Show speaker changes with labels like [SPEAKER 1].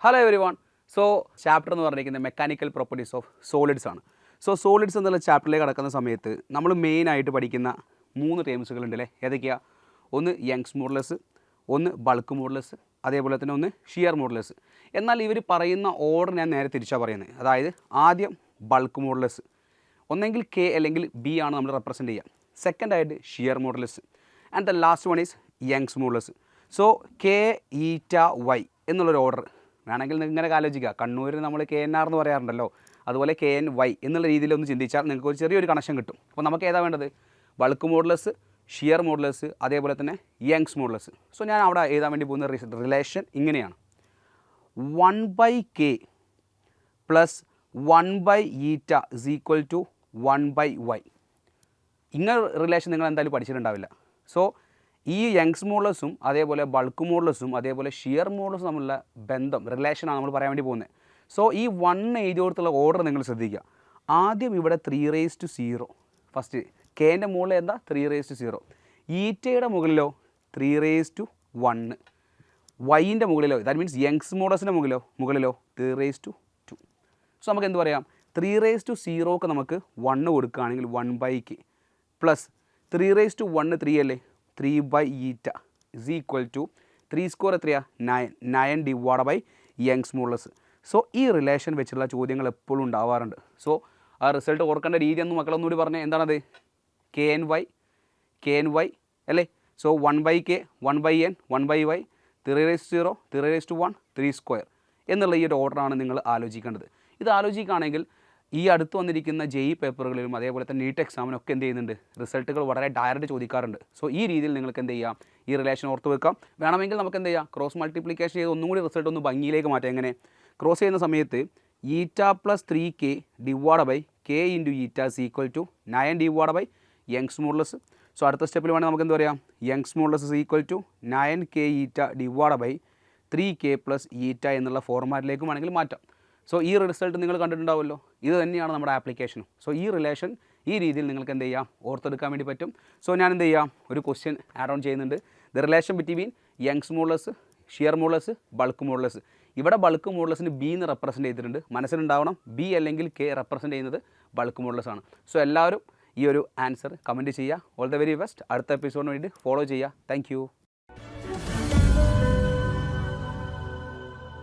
[SPEAKER 1] Hello every one. So chapter എന്ന് പറഞ്ഞിരിക്കുന്നത് mechanical properties of solids ആണ്. സോ സോളിഡ്സ് എന്നുള്ള ചാപ്റ്ററിലേക്ക് കടക്കുന്ന സമയത്ത് നമ്മൾ മെയിനായിട്ട് പഠിക്കുന്ന 3 ടേംസുകളുണ്ട് അല്ലേ? ഏതൊക്കെയാണ്? ഒന്ന് യങ്സ് മോഡുലസ്, ഒന്ന് ബൾക്ക് മോഡുലസ്, അതേപോലെ തന്നെ ഒന്ന് ഷിയർ മോഡുലസ്. എന്നാൽ ഇവർ പറയുന്ന ഓർഡർ ഞാൻ നേരെ തിരിച്ചാണ് പറയുന്നത്. അതായത് ആദ്യം ബൾക്ക് മോഡുലസ്, ഒന്നെങ്കിൽ കെ അല്ലെങ്കിൽ ബി ആണ് നമ്മൾ റെപ്രസെൻറ്റ് ചെയ്യുക. സെക്കൻഡായിട്ട് shear modulus and the last one is Young's modulus. So K eta Y എന്നുള്ളൊരു ഓർഡർ വേണമെങ്കിൽ നിങ്ങൾക്ക് ഇങ്ങനെ ആലോചിക്കുക. കണ്ണൂരിൽ നമ്മൾ കെ എൻ ആർ എന്ന് പറയാറുണ്ടല്ലോ, അതുപോലെ കെ എൻ വൈ എന്നുള്ള രീതിയിൽ ഒന്ന് ചിന്തിച്ചാൽ നിങ്ങൾക്ക് ഒരു ചെറിയൊരു കണക്ഷൻ കിട്ടും. അപ്പോൾ നമുക്ക് ഏതാ വേണ്ടത്? ബൾക്ക് മോഡുലസ്, ഷിയർ മോഡുലസ്, അതേപോലെ തന്നെ യങ്സ് മോഡുലസ്. സോ ഞാൻ അവിടെ എഴുതാൻ വേണ്ടി പോകുന്ന റിലേഷൻ ഇങ്ങനെയാണ്: 1/k plus 1/η is equal to 1/y. ഇങ്ങനെ റിലേഷൻ നിങ്ങൾ എന്തായാലും പഠിച്ചിട്ടുണ്ടാവില്ല. സോ ഈ യങ്സ് മോഡുലസും അതേപോലെ ബൾക്ക് മോഡുലസും അതേപോലെ ഷിയർ മോഡുലസും തമ്മിലുള്ള ബന്ധം, റിലേഷനാണ് നമ്മൾ പറയാൻ വേണ്ടി പോകുന്നത്. സോ ഈ 1 എഴുതി കൊടുത്തുള്ള ഓർഡർ നിങ്ങൾ ശ്രദ്ധിക്കുക. ആദ്യം ഇവിടെ 3⁻0 ഫസ്റ്റ് കെൻ്റെ മുകളിൽ എന്താ 3⁻0, ഈറ്റയുടെ മുകളിലോ 3⁻1, വൈൻ്റെ മുകളിലോ ദാറ്റ് മീൻസ് യങ്സ് മോഡുലസിൻ്റെ മുകളിലോ 3⁻2. സോ നമുക്ക് എന്ത് പറയാം? 3⁻0ക്ക് നമുക്ക് 1 കൊടുക്കുകയാണെങ്കിൽ 1/k പ്ലസ് 3⁻1 3 അല്ലേ, 3/η ഇസ് ഈക്വൽ ടു 3 സ്ക്വയർ എത്രയാണ്? 9 divide by Young's modulus. So ഈ റിലേഷൻ വെച്ചുള്ള ചോദ്യങ്ങൾ എപ്പോഴും ഉണ്ടാവാറുണ്ട്. സോ ആ റിസൾട്ട് ഓർക്കേണ്ട രീതി എന്ന് മക്കളൊന്നുകൂടി പറഞ്ഞാൽ എന്താണത്? കെ എൻ വൈ അല്ലേ? So 1/k 1/n 1/y 3⁻0 3⁻1 3 square എന്നുള്ള ഈ ഒരു ഓർഡറാണ് നിങ്ങൾ ആലോചിക്കേണ്ടത്. ഇത് ആലോചിക്കുകയാണെങ്കിൽ ഈ അടുത്ത് വന്നിരിക്കുന്ന JEE പേപ്പറുകളിലും അതേപോലെ തന്നെ നീറ്റ് എക്സാമിനൊക്കെ എന്ത് ചെയ്യുന്നുണ്ട്? റിസൾട്ടുകൾ വളരെ ഡയറക്റ്റ് ചോദിക്കാറുണ്ട്. സോ ഈ രീതിയിൽ നിങ്ങൾക്ക് എന്ത് ചെയ്യാം? ഈ റിലേഷൻ ഓർത്ത് വെക്കാം. വേണമെങ്കിൽ നമുക്ക് എന്ത് ചെയ്യാം? ക്രോസ് മൾട്ടിപ്ലിക്കേഷൻ ചെയ്ത് ഒന്നും കൂടി റിസൾട്ട് ഒന്ന് ഭംഗിയിലേക്ക് മാറ്റാം. എങ്ങനെ? ക്രോസ് ചെയ്യുന്ന സമയത്ത് eta plus 3k divide by k into eta is equal to 9 divide by Young's modulus. So അടുത്ത സ്റ്റെപ്പിൽ വേണമെങ്കിൽ നമുക്ക് എന്ത് പറയാം? Young's modulus is equal to 9k eta divide by 3k plus ഈറ്റ എന്നുള്ള ഫോർമാറ്റിലേക്ക് വേണമെങ്കിൽ മാറ്റാം. സോ ഈ റിസൾട്ട് നിങ്ങൾ കണ്ടിട്ടുണ്ടാവുമല്ലോ. ഇത് തന്നെയാണ് നമ്മുടെ ആപ്ലിക്കേഷനും. സോ ഈ റിലേഷൻ ഈ രീതിയിൽ നിങ്ങൾക്ക് എന്ത് ചെയ്യാം? ഓർത്തെടുക്കാൻ വേണ്ടി പറ്റും. സോ ഞാൻ എന്ത് ചെയ്യാം? ഒരു ക്വസ്റ്റ്യൻ ആഡ് ഓൺ ചെയ്യുന്നുണ്ട്. The relation between Young's modulus, shear modulus, bulk modulus. ഇവിടെ ബൾക്ക് മോഡുലസിന് ബി എന്ന് റെപ്രസെൻറ്റ് ചെയ്തിട്ടുണ്ട്. മനസ്സിലുണ്ടാവണം, ബി അല്ലെങ്കിൽ കെ റെപ്രസെൻറ്റ് ചെയ്യുന്നത് ബൾക്ക് മോഡുലസ് ആണ്. സോ എല്ലാവരും ഈ ഒരു ആൻസർ കമൻറ്റ് ചെയ്യുക. All the very best. അടുത്ത എപ്പിസോഡിന് വേണ്ടി ഫോളോ ചെയ്യുക. താങ്ക്